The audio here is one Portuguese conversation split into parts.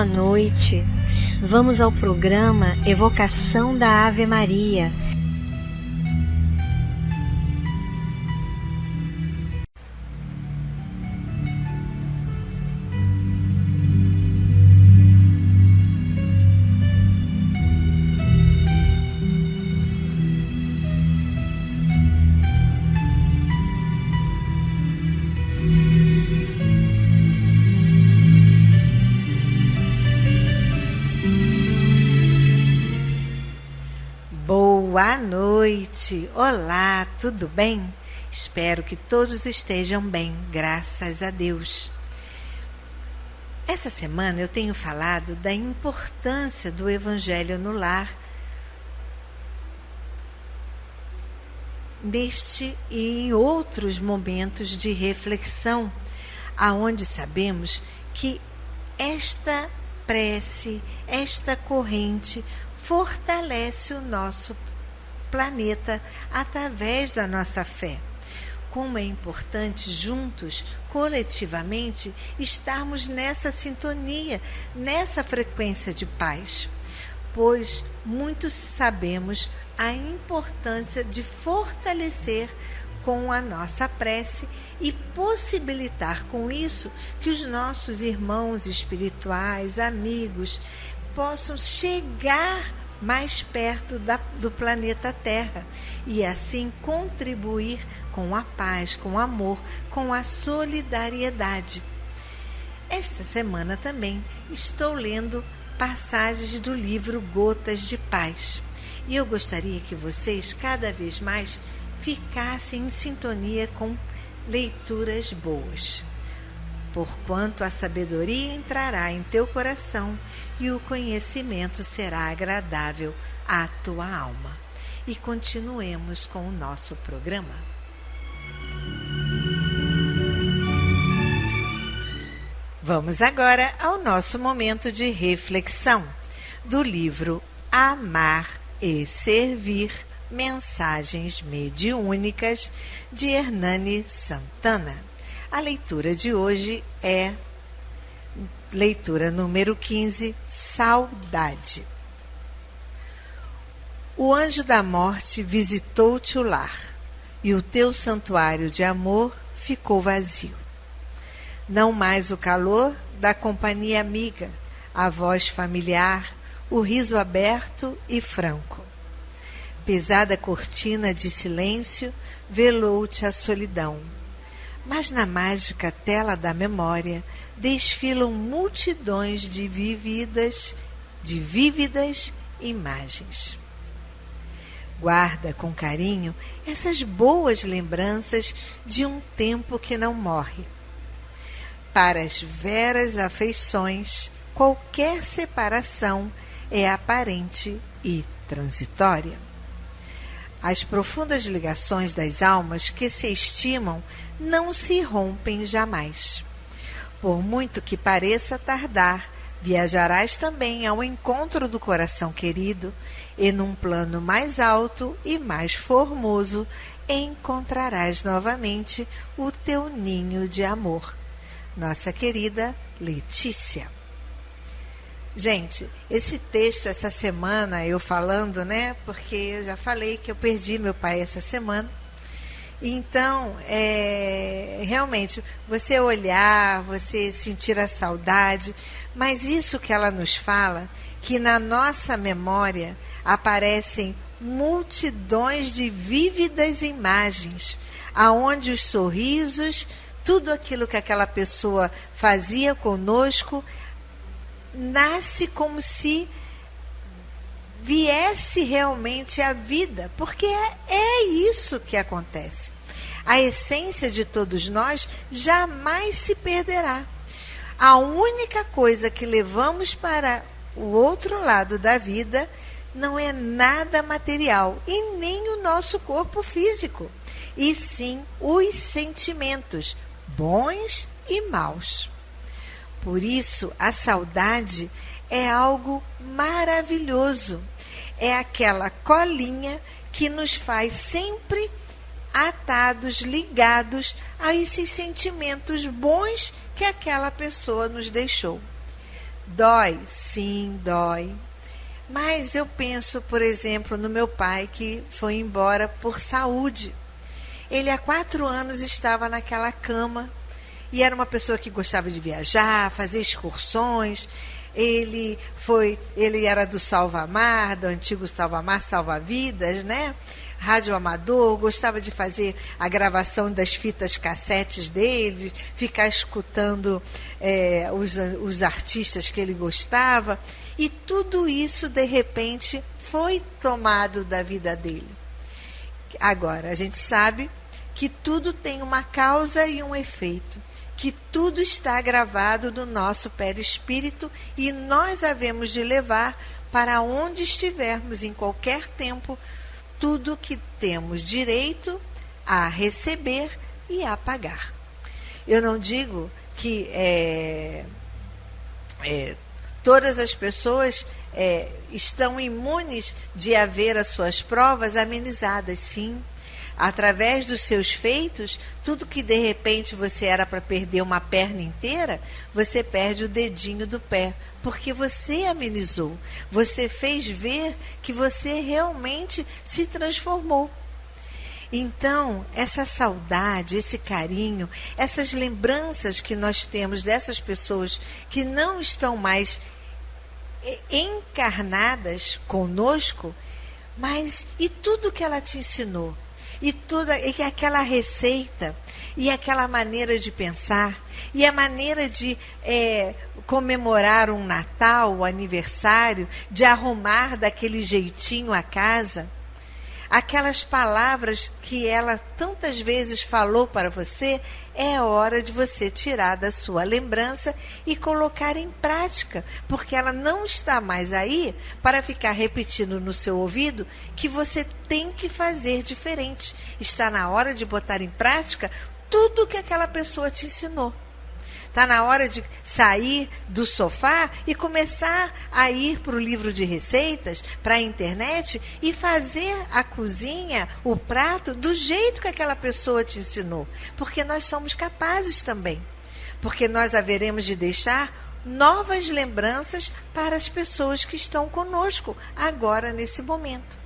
boa noite. Vamos ao programa Evocação da Ave Maria. Boa noite! Olá, tudo bem? Espero que todos estejam bem, graças a Deus. Essa semana eu tenho falado da importância do Evangelho no lar, neste e em outros momentos de reflexão, aonde sabemos que esta prece, esta corrente, fortalece o nosso planeta através da nossa fé. Como é importante juntos, coletivamente, estarmos nessa sintonia, nessa frequência de paz, pois muitos sabemos a importância de fortalecer com a nossa prece e possibilitar com isso que os nossos irmãos espirituais, amigos, possam chegar mais perto do planeta Terra e assim contribuir com a paz, com o amor, com a solidariedade. Esta semana também estou lendo passagens do livro Gotas de Paz e eu gostaria que vocês cada vez mais ficassem em sintonia com leituras boas. Porquanto a sabedoria entrará em teu coração e o conhecimento será agradável à tua alma. E continuemos com o nosso programa. Vamos agora ao nosso momento de reflexão do livro Amar e Servir, Mensagens Mediúnicas, de Hernani Santana. A leitura de hoje é leitura número 15, Saudade. O anjo da morte visitou-te o lar, e o teu santuário de amor ficou vazio. Não mais o calor da companhia amiga, a voz familiar, o riso aberto e franco. Pesada cortina de silêncio velou-te a solidão. Mas na mágica tela da memória desfilam multidões de vívidas imagens. Guarda com carinho essas boas lembranças de um tempo que não morre. Para as veras afeições, qualquer separação é aparente e transitória. As profundas ligações das almas que se estimam não se rompem jamais. Por muito que pareça tardar, viajarás também ao encontro do coração querido e num plano mais alto e mais formoso encontrarás novamente o teu ninho de amor. Nossa querida Letícia. Gente, esse texto, essa semana, eu falando, né? Porque eu já falei que eu perdi meu pai essa semana. Então, realmente, você olhar, você sentir a saudade, mas isso que ela nos fala, que na nossa memória aparecem multidões de vívidas imagens, aonde os sorrisos, tudo aquilo que aquela pessoa fazia conosco, nasce como se viesse realmente a vida, porque é isso que acontece. A essência de todos nós jamais se perderá. A única coisa que levamos para o outro lado da vida não é nada material e nem o nosso corpo físico, e sim os sentimentos, bons e maus. Por isso, a saudade é algo maravilhoso. É aquela colinha que nos faz sempre atados, ligados a esses sentimentos bons que aquela pessoa nos deixou. Dói, sim, dói. Mas eu penso, por exemplo, no meu pai que foi embora por saúde. Ele há 4 anos estava naquela cama e era uma pessoa que gostava de viajar, fazer excursões. Ele era do Salva-Mar, do antigo Salva-Mar, Salva-Vidas, né? Rádio amador, gostava de fazer a gravação das fitas cassetes dele, ficar escutando os artistas que ele gostava. E tudo isso, de repente, foi tomado da vida dele. Agora, a gente sabe que tudo tem uma causa e um efeito, que tudo está gravado no nosso perispírito e nós havemos de levar para onde estivermos em qualquer tempo tudo que temos direito a receber e a pagar. Eu não digo que todas as pessoas estão imunes de haver as suas provas amenizadas, sim. Através dos seus feitos, tudo que de repente você era para perder uma perna inteira, você perde o dedinho do pé, porque você amenizou, você fez ver que você realmente se transformou. Então, essa saudade, esse carinho, essas lembranças que nós temos dessas pessoas que não estão mais encarnadas conosco, mas e tudo que ela te ensinou? E aquela receita, e aquela maneira de pensar, e a maneira de comemorar um Natal, um aniversário, de arrumar daquele jeitinho a casa, aquelas palavras que ela tantas vezes falou para você, é hora de você tirar da sua lembrança e colocar em prática, porque ela não está mais aí para ficar repetindo no seu ouvido que você tem que fazer diferente. Está na hora de botar em prática tudo que aquela pessoa te ensinou. Está na hora de sair do sofá e começar a ir para o livro de receitas, para a internet e fazer a cozinha, o prato, do jeito que aquela pessoa te ensinou. Porque nós somos capazes também. Porque nós haveremos de deixar novas lembranças para as pessoas que estão conosco agora, nesse momento.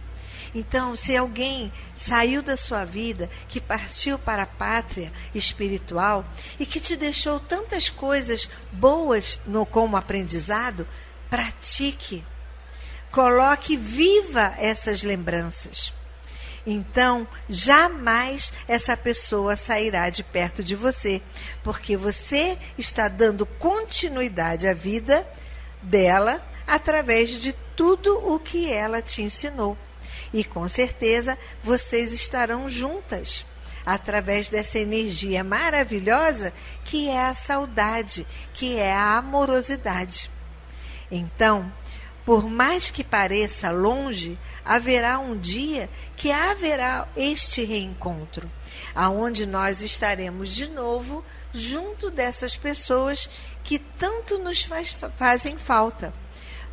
Então, se alguém saiu da sua vida, que partiu para a pátria espiritual e que te deixou tantas coisas boas como aprendizado, pratique, coloque viva essas lembranças. Então, jamais essa pessoa sairá de perto de você, porque você está dando continuidade à vida dela através de tudo o que ela te ensinou. E com certeza vocês estarão juntas através dessa energia maravilhosa que é a saudade, que é a amorosidade. Então, por mais que pareça longe, haverá um dia que haverá este reencontro, aonde nós estaremos de novo junto dessas pessoas que tanto nos fazem falta.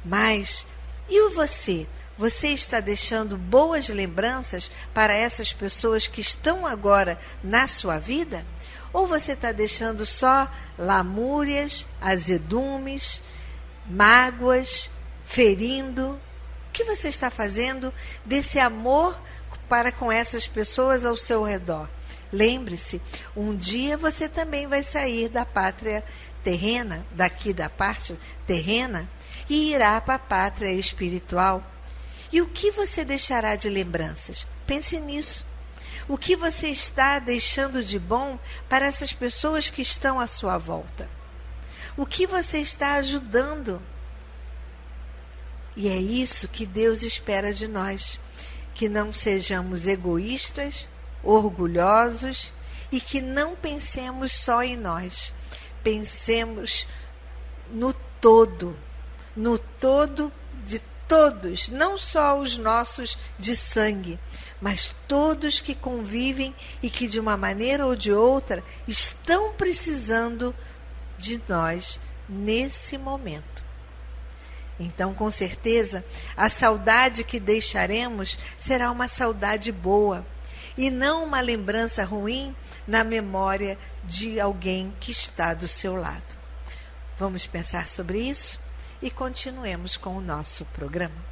Mas e o você? Você está deixando boas lembranças para essas pessoas que estão agora na sua vida? Ou você está deixando só lamúrias, azedumes, mágoas, ferindo? O que você está fazendo desse amor para com essas pessoas ao seu redor? Lembre-se, um dia você também vai sair da pátria terrena, daqui da parte terrena, e irá para a pátria espiritual. E o que você deixará de lembranças? Pense nisso. O que você está deixando de bom para essas pessoas que estão à sua volta? O que você está ajudando? E é isso que Deus espera de nós, que não sejamos egoístas, orgulhosos e que não pensemos só em nós. Pensemos no todo de todos, não só os nossos de sangue, mas todos que convivem e que de uma maneira ou de outra estão precisando de nós nesse momento. Então, com certeza, a saudade que deixaremos será uma saudade boa e não uma lembrança ruim na memória de alguém que está do seu lado. Vamos pensar sobre isso? e continuemos com o nosso programa.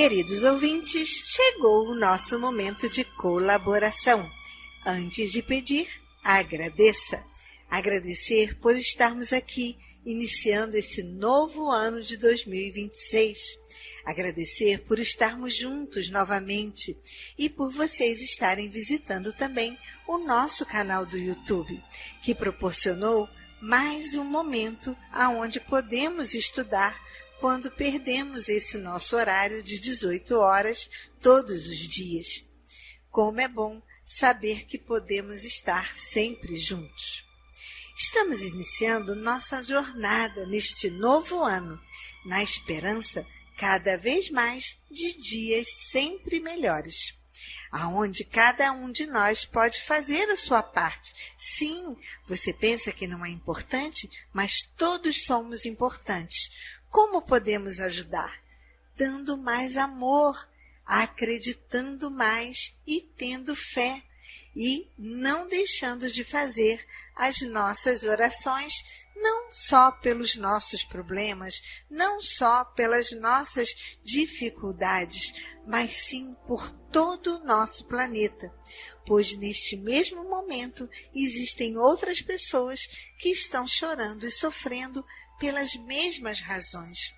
Queridos ouvintes, chegou o nosso momento de colaboração. Antes de pedir, agradeça. Agradecer por estarmos aqui, iniciando esse novo ano de 2026. Agradecer por estarmos juntos novamente e por vocês estarem visitando também o nosso canal do YouTube, que proporcionou mais um momento onde podemos estudar quando perdemos esse nosso horário de 18 horas todos os dias. Como é bom saber que podemos estar sempre juntos. Estamos iniciando nossa jornada neste novo ano, na esperança cada vez mais de dias sempre melhores, aonde cada um de nós pode fazer a sua parte. Sim, você pensa que não é importante, mas todos somos importantes. Como podemos ajudar? Dando mais amor, acreditando mais e tendo fé, e não deixando de fazer as nossas orações, não só pelos nossos problemas, não só pelas nossas dificuldades, mas sim por todo o nosso planeta, pois neste mesmo momento existem outras pessoas que estão chorando e sofrendo pelas mesmas razões.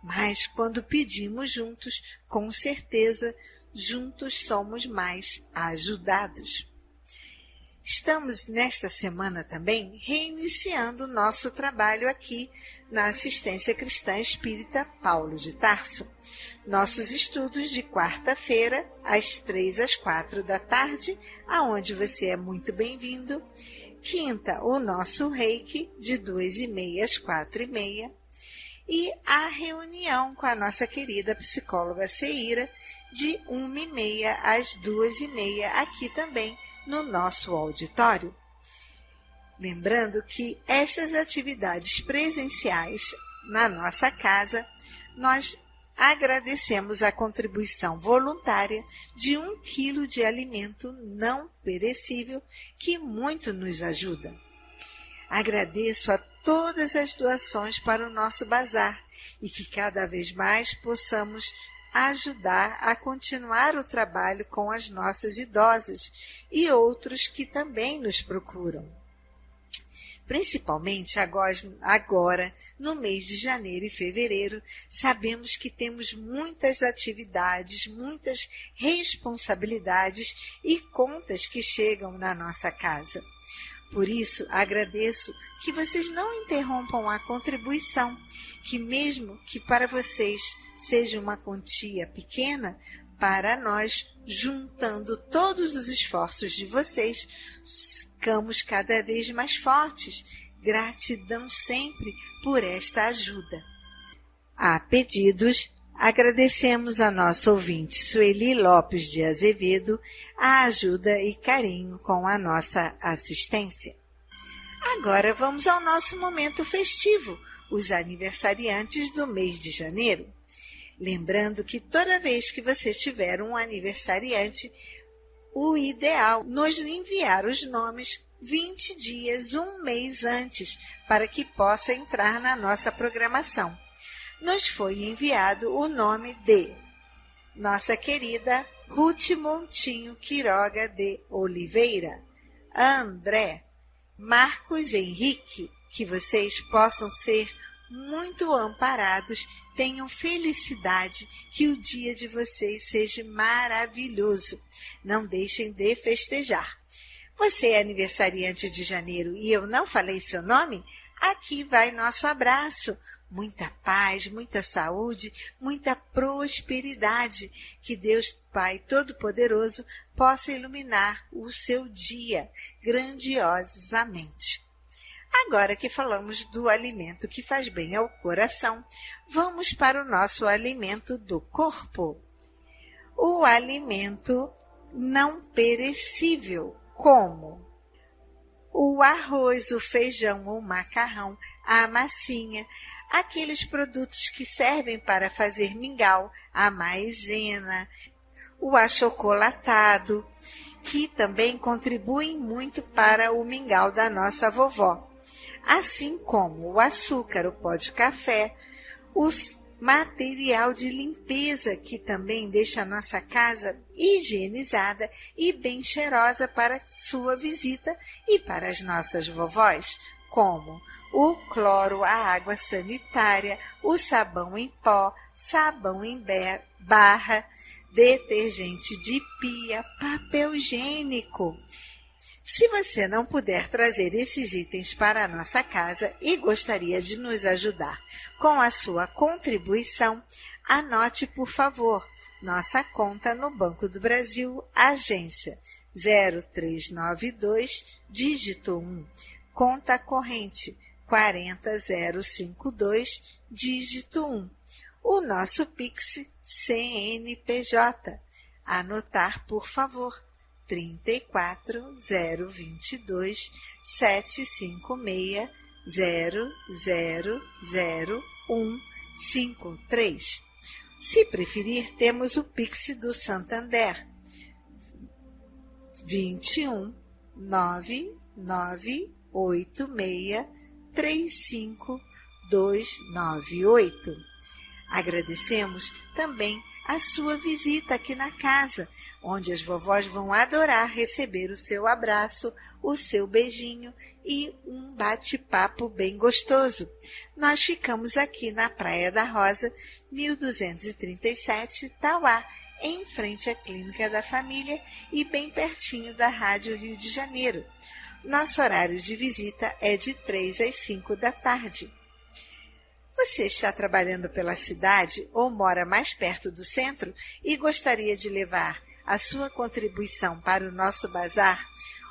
Mas quando pedimos juntos, com certeza, juntos somos mais ajudados. Estamos nesta semana também reiniciando nosso trabalho aqui na Assistência Cristã Espírita Paulo de Tarso. Nossos estudos de quarta-feira, às 3 às 4 da tarde, aonde você é muito bem-vindo. Quinta, o nosso reiki, de 2h30 às 4h30. E a reunião com a nossa querida psicóloga Ceira, de 1h30 às 2h30, aqui também no nosso auditório. Lembrando que essas atividades presenciais na nossa casa, nós agradecemos a contribuição voluntária de 1 quilo de alimento não perecível, que muito nos ajuda. Agradeço a todas as doações para o nosso bazar e que cada vez mais possamos ajudar a continuar o trabalho com as nossas idosas e outros que também nos procuram. Principalmente agora, no mês de janeiro e fevereiro, sabemos que temos muitas atividades, muitas responsabilidades e contas que chegam na nossa casa. Por isso, agradeço que vocês não interrompam a contribuição, que mesmo que para vocês seja uma quantia pequena, para nós, juntando todos os esforços de vocês, ficamos cada vez mais fortes. Gratidão sempre por esta ajuda. A pedidos, agradecemos a nossa ouvinte Sueli Lopes de Azevedo a ajuda e carinho com a nossa assistência. Agora vamos ao nosso momento festivo, os aniversariantes do mês de janeiro. Lembrando que toda vez que você tiver um aniversariante, o ideal é nos enviar os nomes 20 dias, um mês antes, para que possa entrar na nossa programação. Nos foi enviado o nome de nossa querida Ruth Montinho Quiroga de Oliveira, André, Marcos Henrique, que vocês possam ser muito amparados, tenham felicidade, que o dia de vocês seja maravilhoso. Não deixem de festejar. Você é aniversariante de janeiro e eu não falei seu nome? Aqui vai nosso abraço. Muita paz, muita saúde, muita prosperidade. Que Deus Pai Todo-Poderoso possa iluminar o seu dia grandiosamente. Agora que falamos do alimento que faz bem ao coração, vamos para o nosso alimento do corpo. O alimento não perecível, como o arroz, o feijão, o macarrão, a massinha, aqueles produtos que servem para fazer mingau, a maisena, o achocolatado, que também contribuem muito para o mingau da nossa vovó, assim como o açúcar, o pó de café, o material de limpeza, que também deixa a nossa casa higienizada e bem cheirosa para sua visita e para as nossas vovós, como o cloro, a água sanitária, o sabão em pó, sabão em barra, detergente de pia, papel higiênico. Se você não puder trazer esses itens para a nossa casa e gostaria de nos ajudar com a sua contribuição, anote, por favor, nossa conta no Banco do Brasil, agência 0392, dígito 1, conta corrente 40052, dígito 1. O nosso Pix CNPJ. Anotar, por favor, 34022 756 000153. Se preferir, temos o Pix do Santander, 21 998635298. Agradecemos também a sua visita aqui na casa, onde as vovós vão adorar receber o seu abraço, o seu beijinho e um bate-papo bem gostoso. Nós ficamos aqui na Praia da Rosa, 1237, Tauá, em frente à Clínica da Família e bem pertinho da Rádio Rio de Janeiro. Nosso horário de visita é de 3 às 5 da tarde. Você está trabalhando pela cidade ou mora mais perto do centro e gostaria de levar a sua contribuição para o nosso bazar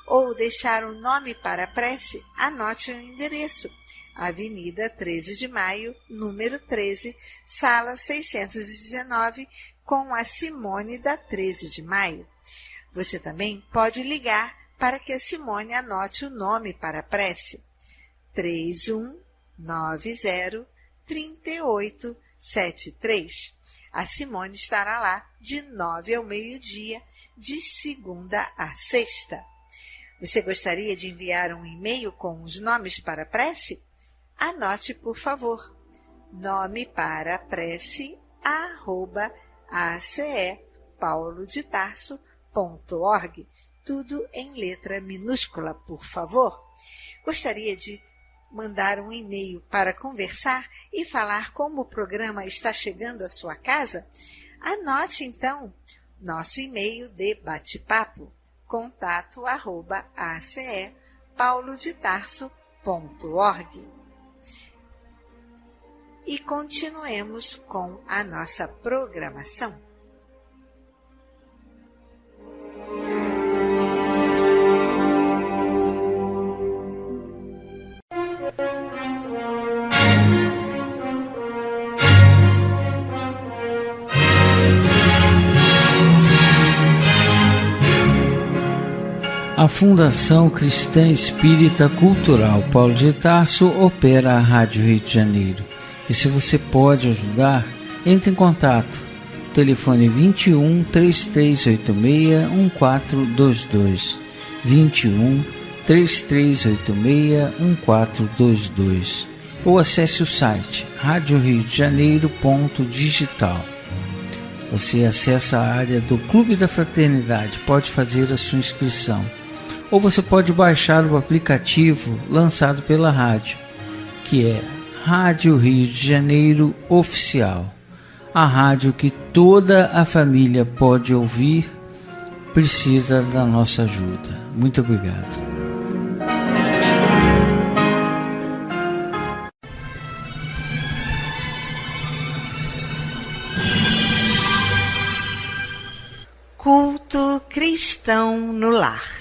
ou deixar um nome para a prece? Anote o endereço. Avenida 13 de Maio, número 13, sala 619, com a Simone da 13 de Maio. Você também pode ligar para que a Simone anote o nome para a prece. 3190-3873. A Simone estará lá de 9 ao meio-dia, de segunda a sexta. Você gostaria de enviar um e-mail com os nomes para a prece? Anote, por favor. Nome para a prece, @acepaulodetarso.org. Tudo em letra minúscula, por favor. Gostaria de mandar um e-mail para conversar e falar como o programa está chegando à sua casa? Anote, então, nosso e-mail de bate-papo, contato@acepaulodetarso.org. E continuemos com a nossa programação. A Fundação Cristã Espírita Cultural Paulo de Tarso opera a Rádio Rio de Janeiro. E se você pode ajudar, entre em contato. Telefone 21 3386 1422. 21 3386 1422. Ou acesse o site radioriodejaneiro.digital. Você acessa a área do Clube da Fraternidade, pode fazer a sua inscrição. Ou você pode baixar o aplicativo lançado pela rádio, que é Rádio Rio de Janeiro Oficial. A rádio que toda a família pode ouvir, precisa da nossa ajuda. Muito obrigado. Culto cristão no lar.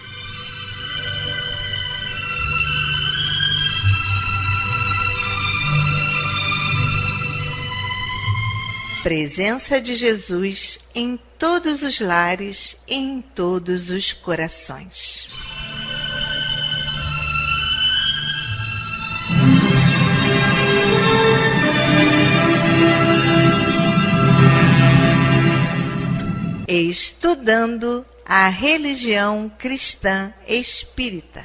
Presença de Jesus em todos os lares e em todos os corações. Estudando a religião cristã espírita.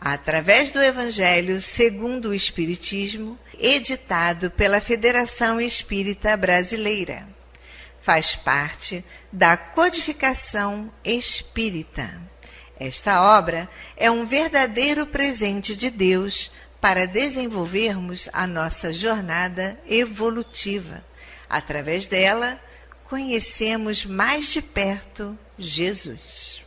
Através do Evangelho segundo o Espiritismo, editado pela Federação Espírita Brasileira. Faz parte da Codificação Espírita. Esta obra é um verdadeiro presente de Deus para desenvolvermos a nossa jornada evolutiva. Através dela, conhecemos mais de perto Jesus.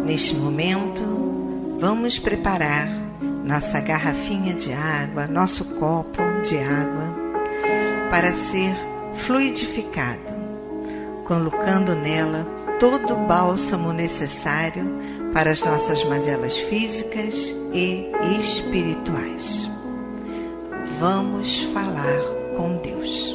Neste momento, vamos preparar nossa garrafinha de água, nosso copo de água, para ser fluidificado, colocando nela todo o bálsamo necessário para as nossas mazelas físicas e espirituais. Vamos falar com Deus.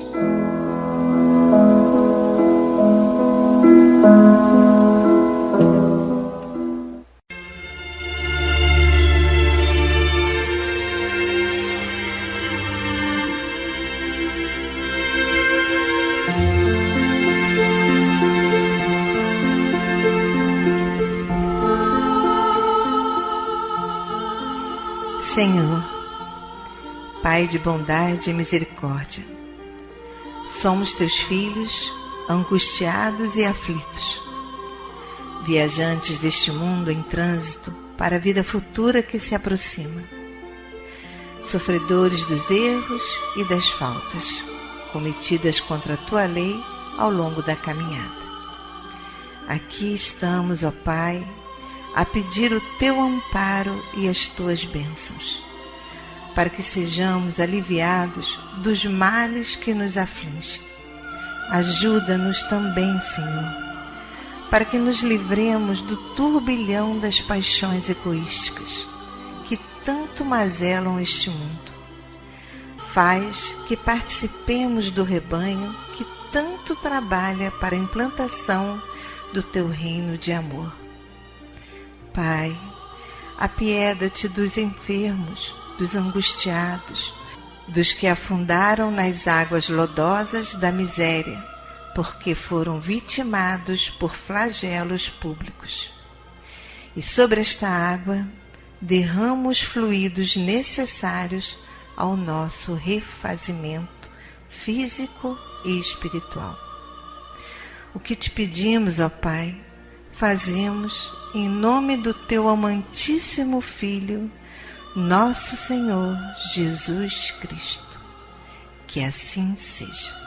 Senhor, Pai de bondade e misericórdia, somos teus filhos, angustiados e aflitos, viajantes deste mundo em trânsito para a vida futura que se aproxima, sofredores dos erros e das faltas cometidas contra a tua lei ao longo da caminhada. Aqui estamos, ó Pai, a pedir o teu amparo e as tuas bênçãos, para que sejamos aliviados dos males que nos afligem. Ajuda-nos também, Senhor, para que nos livremos do turbilhão das paixões egoísticas que tanto mazelam este mundo. Faz que participemos do rebanho que tanto trabalha para a implantação do teu reino de amor. Pai, apieda-te dos enfermos, dos angustiados, dos que afundaram nas águas lodosas da miséria, porque foram vitimados por flagelos públicos. E sobre esta água derrama os fluidos necessários ao nosso refazimento físico e espiritual. O que te pedimos, ó Pai, fazemos em nome do teu amantíssimo Filho, nosso Senhor Jesus Cristo. Que assim seja.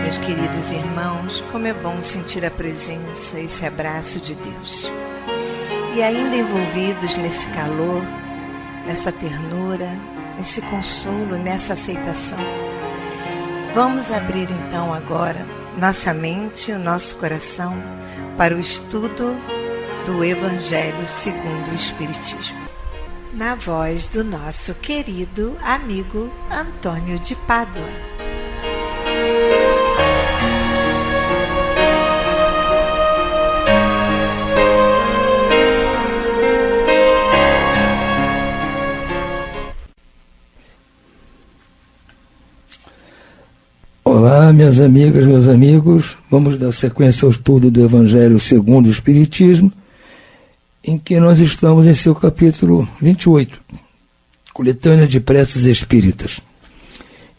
meus queridos irmãos, como é bom sentir a presença, esse abraço de Deus. E ainda envolvidos nesse calor, nessa ternura, nesse consolo, nessa aceitação, vamos abrir então agora nossa mente e o nosso coração para o estudo do Evangelho segundo o Espiritismo, na voz do nosso querido amigo Antônio de Pádua. Olá, minhas amigas, meus amigos. Vamos dar sequência ao estudo do Evangelho segundo o Espiritismo, em que nós estamos em seu capítulo 28, Coletânea de Preces Espíritas.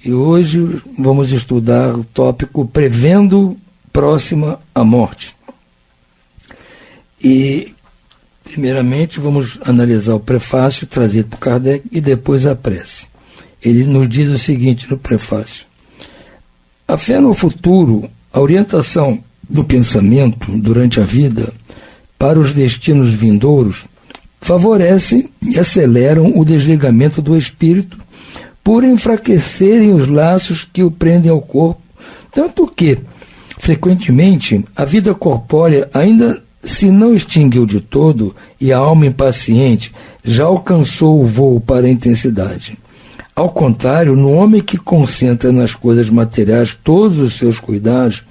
E hoje vamos estudar o tópico Prevendo Próxima à Morte. E, primeiramente, vamos analisar o prefácio trazido por Kardec e depois a prece. Ele nos diz o seguinte no prefácio: a fé no futuro, a orientação do pensamento durante a vida para os destinos vindouros, favorecem e aceleram o desligamento do espírito por enfraquecerem os laços que o prendem ao corpo, tanto que, frequentemente, a vida corpórea ainda se não extinguiu de todo e a alma impaciente já alcançou o voo para a intensidade. Ao contrário, no homem que concentra nas coisas materiais todos os seus cuidados,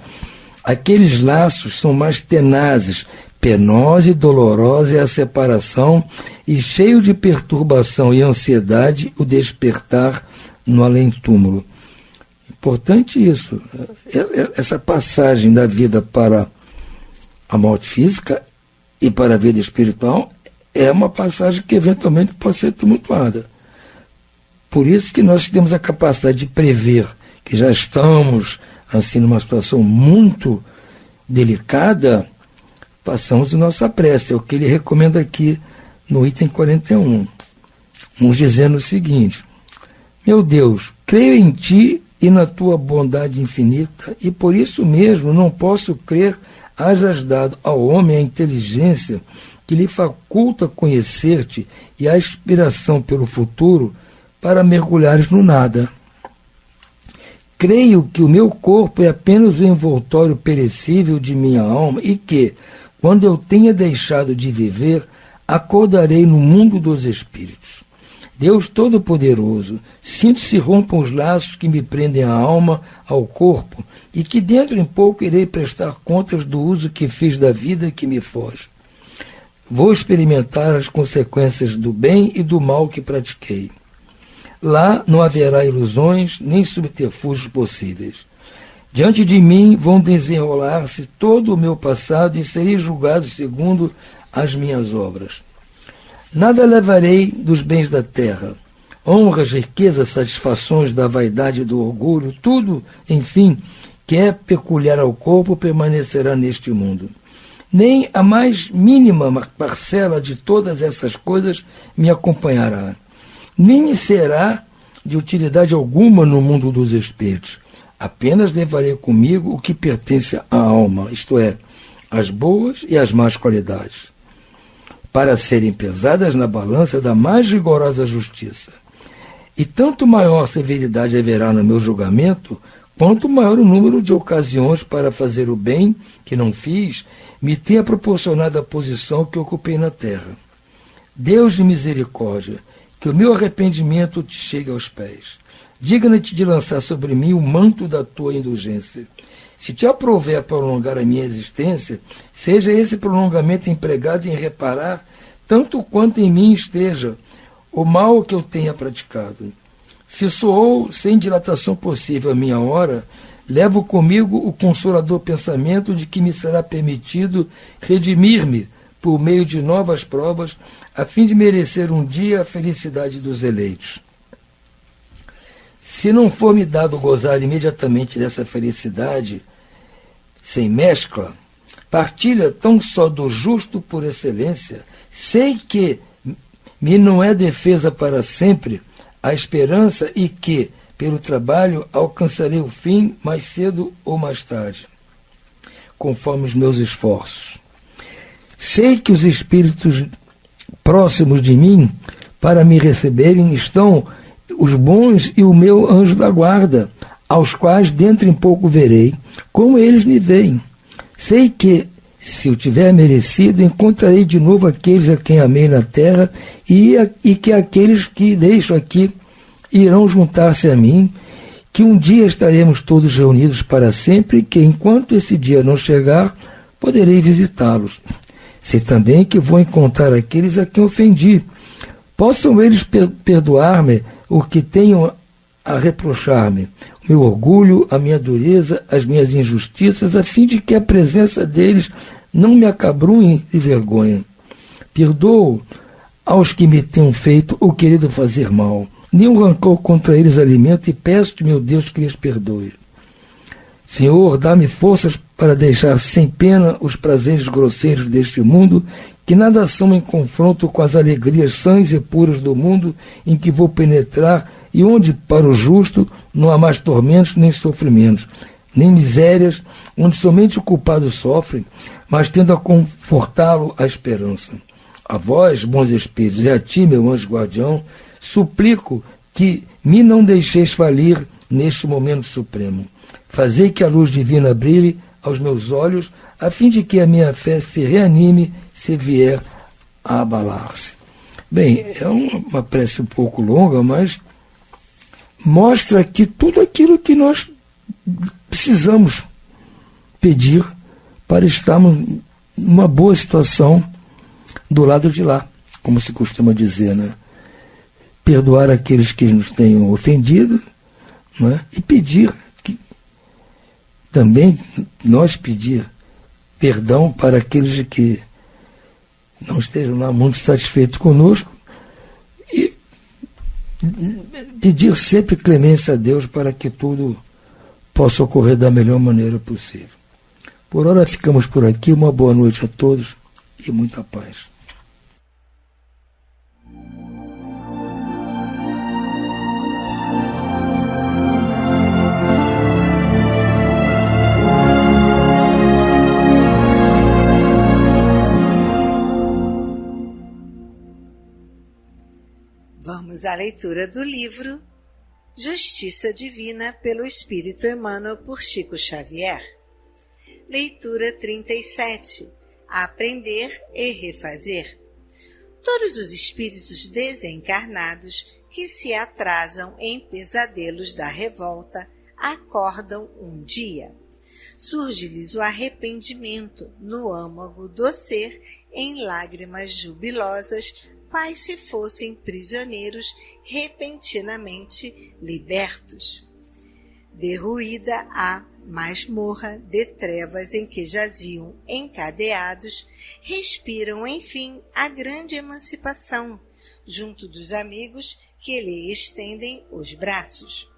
aqueles laços são mais tenazes, penosa e dolorosa é a separação e cheio de perturbação e ansiedade o despertar no além-túmulo. Importante isso, essa passagem da vida para a morte física e para a vida espiritual é uma passagem que eventualmente pode ser tumultuada. Por isso que nós temos a capacidade de prever que já estamos assim numa situação muito delicada, façamos a nossa prece. É o que ele recomenda aqui no item 41. Nos dizendo o seguinte: meu Deus, creio em ti e na tua bondade infinita, e por isso mesmo não posso crer hajas dado ao homem a inteligência que lhe faculta conhecer-te e a inspiração pelo futuro para mergulhares no nada. Creio que o meu corpo é apenas o envoltório perecível de minha alma e que, quando eu tenha deixado de viver, acordarei no mundo dos espíritos. Deus Todo-Poderoso, sinto se rompam os laços que me prendem a alma ao corpo e que dentro em pouco irei prestar contas do uso que fiz da vida que me foge. Vou experimentar as consequências do bem e do mal que pratiquei. Lá não haverá ilusões nem subterfúgios possíveis. Diante de mim vão desenrolar-se todo o meu passado e serei julgado segundo as minhas obras. Nada levarei dos bens da terra. Honras, riquezas, satisfações da vaidade e do orgulho, tudo, enfim, que é peculiar ao corpo permanecerá neste mundo. Nem a mais mínima parcela de todas essas coisas me acompanhará. Nem me será de utilidade alguma no mundo dos espíritos. Apenas levarei comigo o que pertence à alma, isto é, as boas e as más qualidades, para serem pesadas na balança da mais rigorosa justiça. E tanto maior severidade haverá no meu julgamento, quanto maior o número de ocasiões para fazer o bem que não fiz, me tenha proporcionado a posição que ocupei na terra. Deus de misericórdia, que o meu arrependimento te chegue aos pés. Digna-te de lançar sobre mim o manto da tua indulgência. Se te aprouver prolongar a minha existência, seja esse prolongamento empregado em reparar, tanto quanto em mim esteja, o mal que eu tenha praticado. Se soou sem dilatação possível a minha hora, levo comigo o consolador pensamento de que me será permitido redimir-me por meio de novas provas, a fim de merecer um dia a felicidade dos eleitos. Se não for me dado gozar imediatamente dessa felicidade, sem mescla, partilha tão só do justo por excelência, sei que me não é defesa para sempre a esperança e que, pelo trabalho, alcançarei o fim mais cedo ou mais tarde, conforme os meus esforços. Sei que os espíritos próximos de mim, para me receberem, estão os bons e o meu anjo da guarda, aos quais dentro em pouco verei, como eles me veem. Sei que, se eu tiver merecido, encontrarei de novo aqueles a quem amei na terra e que aqueles que deixo aqui irão juntar-se a mim, que um dia estaremos todos reunidos para sempre e que, enquanto esse dia não chegar, poderei visitá-los. Sei também que vou encontrar aqueles a quem ofendi. Possam eles perdoar-me o que tenham a reprochar-me, o meu orgulho, a minha dureza, as minhas injustiças, a fim de que a presença deles não me acabrunhe de vergonha. Perdoo aos que me tenham feito ou querido fazer mal. Nenhum rancor contra eles alimento e peço-te, meu Deus, que lhes perdoe. Senhor, dá-me forças para deixar sem pena os prazeres grosseiros deste mundo, que nada são em confronto com as alegrias sãs e puras do mundo em que vou penetrar e onde, para o justo, não há mais tormentos nem sofrimentos, nem misérias, onde somente o culpado sofre, mas tendo a confortá-lo a esperança. A vós, bons espíritos, e a ti, meu anjo guardião, suplico que me não deixeis falir neste momento supremo. Fazei que a luz divina brilhe aos meus olhos, a fim de que a minha fé se reanime se vier a abalar-se. Bem, é uma prece um pouco longa, mas mostra aqui tudo aquilo que nós precisamos pedir para estarmos numa boa situação do lado de lá, como se costuma dizer, né? Perdoar aqueles que nos tenham ofendido, né? E pedir que também nós pedir perdão para aqueles que não estejam lá muito satisfeitos conosco e pedir sempre clemência a Deus para que tudo possa ocorrer da melhor maneira possível. Por hora ficamos por aqui. Uma boa noite a todos e muita paz. Vamos à leitura do livro Justiça Divina pelo Espírito Emmanuel por Chico Xavier. Leitura 37. Aprender e refazer. Todos os espíritos desencarnados que se atrasam em pesadelos da revolta acordam um dia. Surge-lhes o arrependimento no âmago do ser em lágrimas jubilosas, quais se fossem prisioneiros repentinamente libertos. Derruída a masmorra de trevas em que jaziam encadeados, respiram, enfim, a grande emancipação, junto dos amigos que lhe estendem os braços.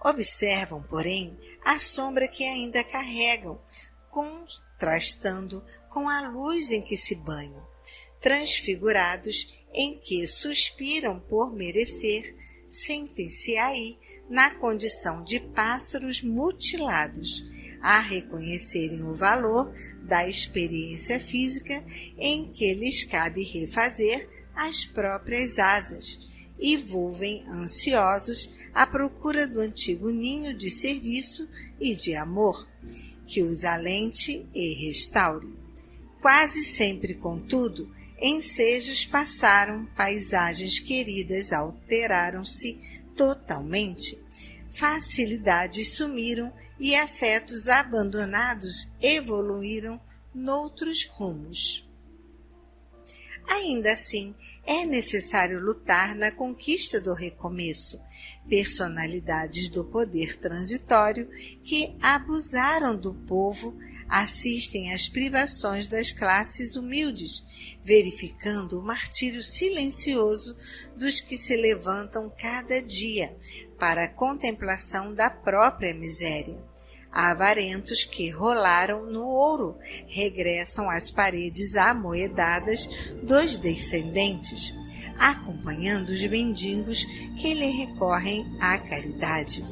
Observam, porém, a sombra que ainda carregam, contrastando com a luz em que se banham. Transfigurados, em que suspiram por merecer, sentem-se aí na condição de pássaros mutilados, a reconhecerem o valor da experiência física em que lhes cabe refazer as próprias asas, e volvem ansiosos à procura do antigo ninho de serviço e de amor, que os alente e restaure. Quase sempre, contudo, ensejos passaram, paisagens queridas alteraram-se totalmente, facilidades sumiram e afetos abandonados evoluíram noutros rumos. Ainda assim, é necessário lutar na conquista do recomeço. Personalidades do poder transitório que abusaram do povo assistem às privações das classes humildes, verificando o martírio silencioso dos que se levantam cada dia para a contemplação da própria miséria. Avarentos que rolaram no ouro regressam às paredes amoedadas dos descendentes. acompanhando os mendigos que lhe recorrem à caridade,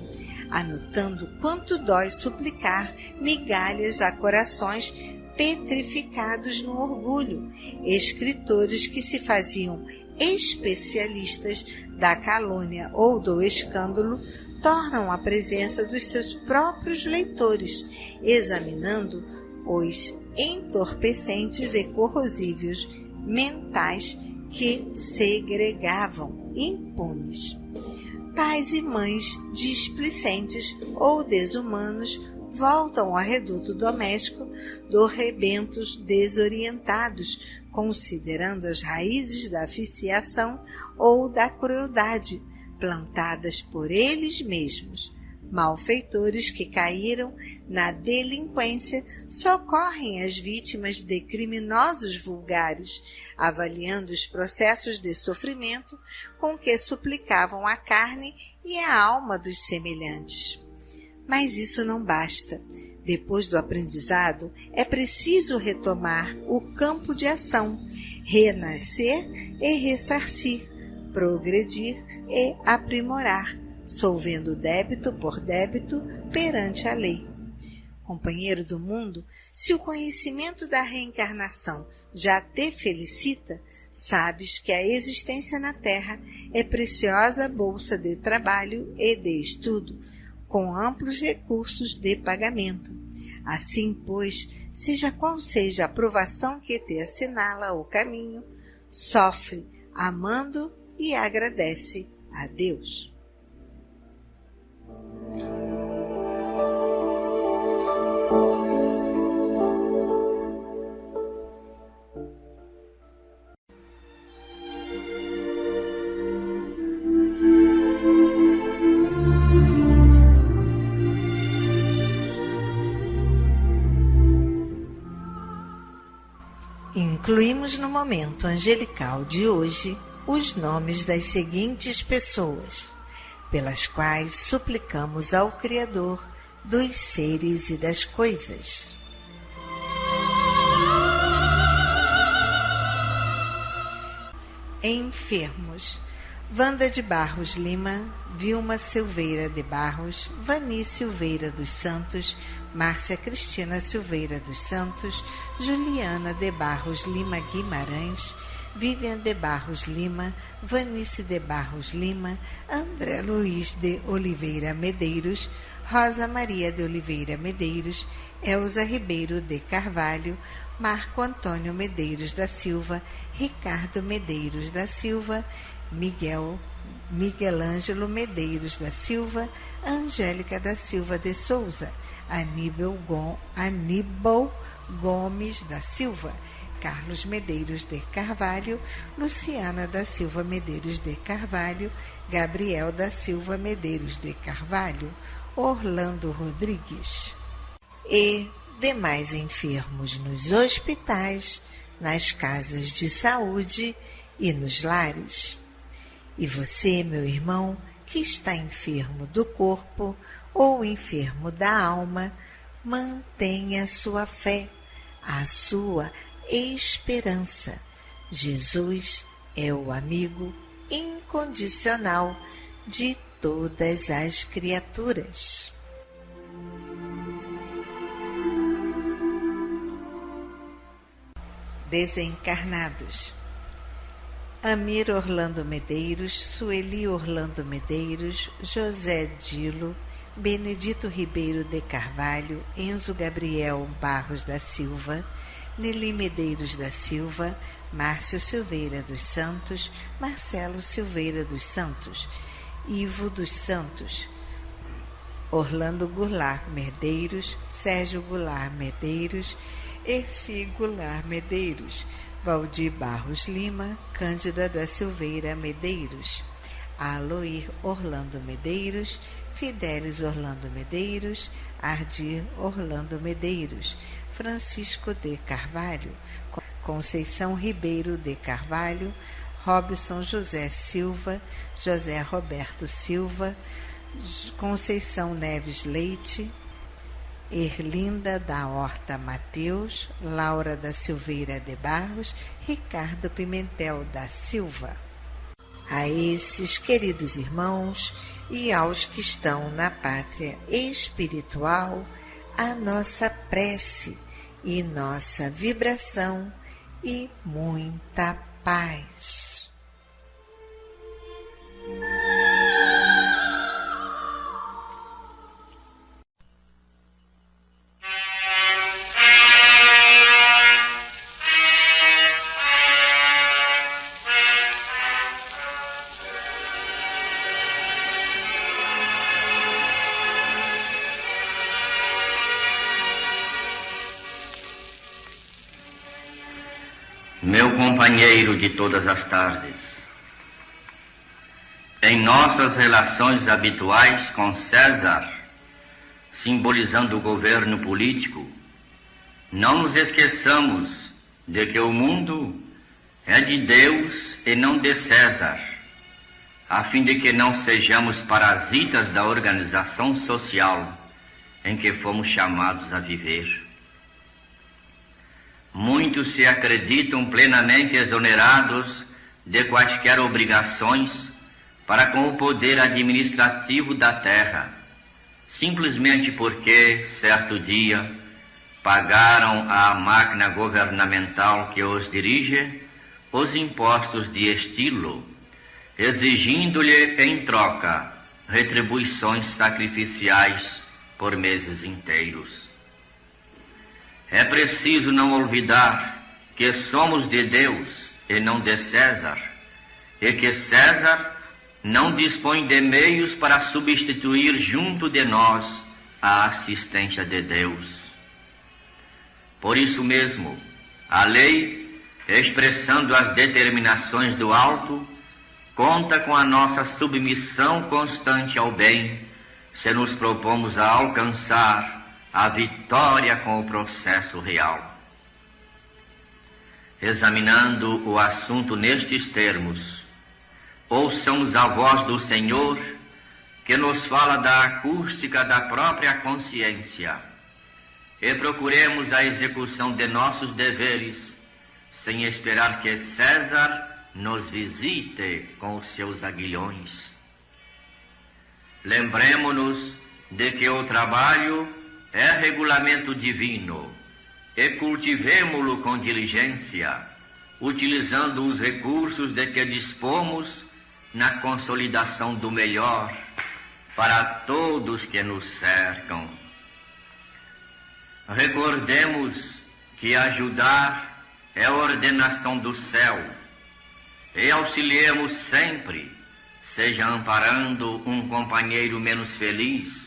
anotando quanto dói suplicar migalhas a corações petrificados no orgulho, escritores que se faziam especialistas da calúnia ou do escândalo tornam a presença dos seus próprios leitores, examinando os entorpecentes e corrosíveis mentais que segregavam impunes. Pais e mães displicentes ou desumanos voltam ao reduto doméstico dos rebentos desorientados, considerando as raízes da viciação ou da crueldade, plantadas por eles mesmos. Malfeitores que caíram na delinquência socorrem as vítimas de criminosos vulgares, avaliando os processos de sofrimento com que suplicavam a carne e a alma dos semelhantes. Mas isso não basta. Depois do aprendizado, é preciso retomar o campo de ação, renascer e ressarcir, progredir e aprimorar, solvendo débito por débito perante a lei. Companheiro do mundo, se o conhecimento da reencarnação já te felicita, sabes que a existência na Terra é preciosa bolsa de trabalho e de estudo, com amplos recursos de pagamento. Assim, pois, seja qual seja a provação que te assinala o caminho, sofre, amando e agradece a Deus. Incluímos no momento angelical de hoje os nomes das seguintes pessoas, pelas quais suplicamos ao Criador dos seres e das coisas. Enfermos: Wanda de Barros Lima, Vilma Silveira de Barros, Vani Silveira dos Santos, Márcia Cristina Silveira dos Santos, Juliana de Barros Lima Guimarães, Vivian de Barros Lima, Vanice de Barros Lima, André Luiz de Oliveira Medeiros, Rosa Maria de Oliveira Medeiros, Elza Ribeiro de Carvalho, Marco Antônio Medeiros da Silva, Ricardo Medeiros da Silva, Miguel Ângelo Medeiros da Silva, Angélica da Silva de Souza, Aníbal Gomes da Silva, Carlos Medeiros de Carvalho, Luciana da Silva Medeiros de Carvalho, Gabriel da Silva Medeiros de Carvalho, Orlando Rodrigues e demais enfermos nos hospitais, nas casas de saúde e nos lares. E você, meu irmão, que está enfermo do corpo ou enfermo da alma, mantenha a sua fé, a sua esperança. Jesus é o amigo incondicional de todas as criaturas. Desencarnados: Amir Orlando Medeiros, Sueli Orlando Medeiros, José Dilo, Benedito Ribeiro de Carvalho, Enzo Gabriel Barros da Silva, Nelly Medeiros da Silva, Márcio Silveira dos Santos, Marcelo Silveira dos Santos, Ivo dos Santos, Orlando Goulart Medeiros, Sérgio Goulart Medeiros, Erci Goulart Medeiros, Valdir Barros Lima, Cândida da Silveira Medeiros, Aloir Orlando Medeiros, Fidelis Orlando Medeiros, Ardir Orlando Medeiros, Francisco de Carvalho, Conceição Ribeiro de Carvalho, Robson José Silva, José Roberto Silva, Conceição Neves Leite, Erlinda da Horta Mateus, Laura da Silveira de Barros, Ricardo Pimentel da Silva. A esses queridos irmãos e aos que estão na pátria espiritual, a nossa prece e nossa vibração e muita paz. Meu companheiro de todas as tardes, em nossas relações habituais com César, simbolizando o governo político, não nos esqueçamos de que o mundo é de Deus e não de César, a fim de que não sejamos parasitas da organização social em que fomos chamados a viver. Muitos se acreditam plenamente exonerados de quaisquer obrigações para com o poder administrativo da terra, simplesmente porque, certo dia, pagaram à máquina governamental que os dirige os impostos de estilo, exigindo-lhe em troca retribuições sacrificiais por meses inteiros. É preciso não olvidar que somos de Deus e não de César, e que César não dispõe de meios para substituir junto de nós a assistência de Deus. Por isso mesmo, a lei, expressando as determinações do alto, conta com a nossa submissão constante ao bem, se nos propomos a alcançar a vitória com o processo real. Examinando o assunto nestes termos, ouçamos a voz do Senhor, que nos fala da acústica da própria consciência, e procuremos a execução de nossos deveres, sem esperar que César nos visite com os seus aguilhões. Lembremo-nos de que o trabalho é regulamento divino, e cultivemo-lo com diligência, utilizando os recursos de que dispomos na consolidação do melhor para todos que nos cercam. Recordemos que ajudar é a ordenação do céu, e auxiliemos sempre, seja amparando um companheiro menos feliz,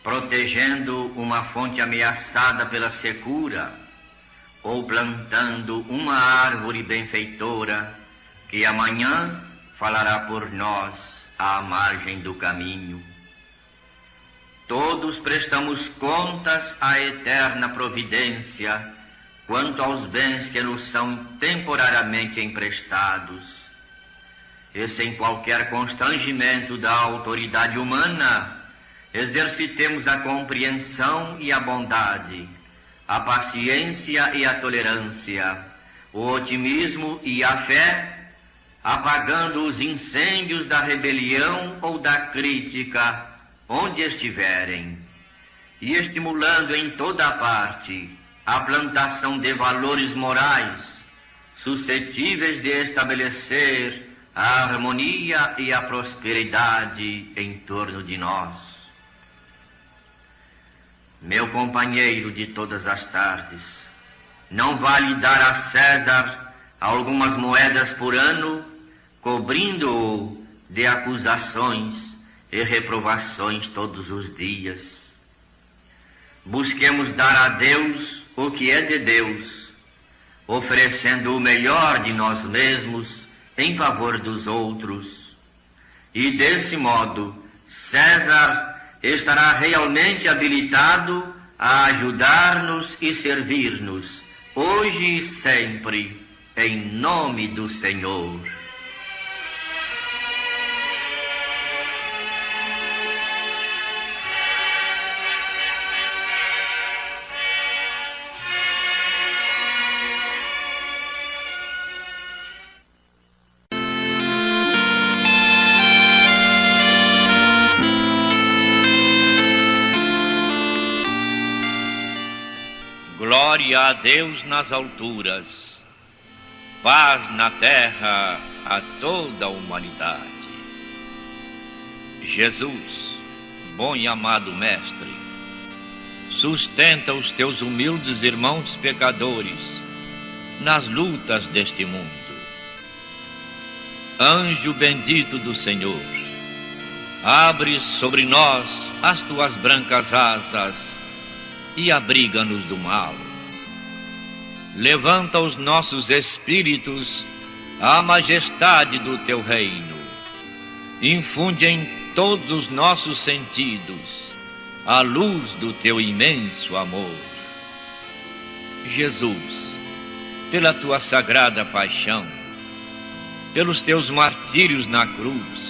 protegendo uma fonte ameaçada pela secura, ou plantando uma árvore benfeitora que amanhã falará por nós à margem do caminho. Todos prestamos contas à eterna providência quanto aos bens que nos são temporariamente emprestados, e sem qualquer constrangimento da autoridade humana, exercitemos a compreensão e a bondade, a paciência e a tolerância, o otimismo e a fé, apagando os incêndios da rebelião ou da crítica onde estiverem, e estimulando em toda parte a plantação de valores morais suscetíveis de estabelecer a harmonia e a prosperidade em torno de nós. Meu companheiro de todas as tardes, não vale dar a César algumas moedas por ano, cobrindo-o de acusações e reprovações todos os dias. Busquemos dar a Deus o que é de Deus, oferecendo o melhor de nós mesmos em favor dos outros. E desse modo, César estará realmente habilitado a ajudar-nos e servir-nos, hoje e sempre, em nome do Senhor. Glória a Deus nas alturas, paz na terra a toda a humanidade. Jesus, bom e amado Mestre, sustenta os teus humildes irmãos pecadores nas lutas deste mundo. Anjo bendito do Senhor, abre sobre nós as tuas brancas asas e abriga-nos do mal. Levanta os nossos espíritos à majestade do teu reino. Infunde em todos os nossos sentidos a luz do teu imenso amor. Jesus, pela tua sagrada paixão, pelos teus martírios na cruz,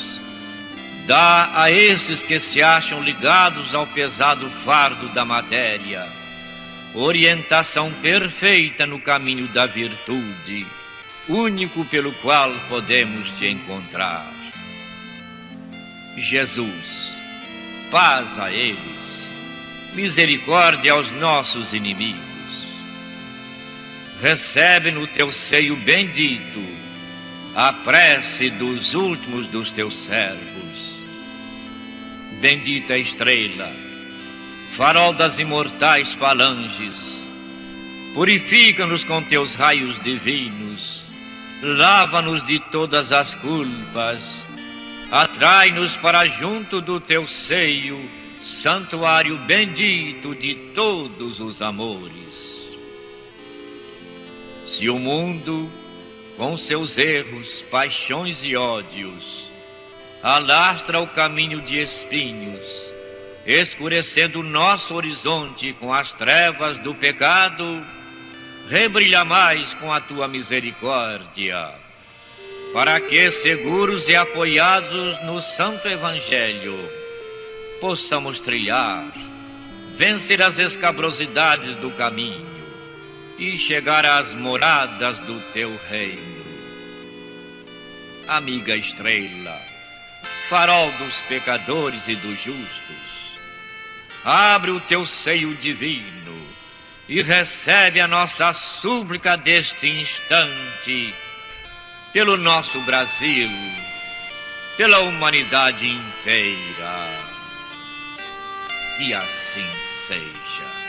dá a esses que se acham ligados ao pesado fardo da matéria orientação perfeita no caminho da virtude, único pelo qual podemos te encontrar. Jesus, paz a eles, misericórdia aos nossos inimigos. Recebe no teu seio bendito a prece dos últimos dos teus servos. Bendita estrela, farol das imortais falanges, purifica-nos com teus raios divinos, lava-nos de todas as culpas, atrai-nos para junto do teu seio, santuário bendito de todos os amores. Se o mundo, com seus erros, paixões e ódios, alastra o caminho de espinhos, escurecendo o nosso horizonte com as trevas do pecado, rebrilha mais com a tua misericórdia, para que, seguros e apoiados no Santo Evangelho, possamos trilhar, vencer as escabrosidades do caminho e chegar às moradas do teu reino. Amiga estrela, farol dos pecadores e dos justos, abre o teu seio divino e recebe a nossa súplica deste instante pelo nosso Brasil, pela humanidade inteira. E assim seja.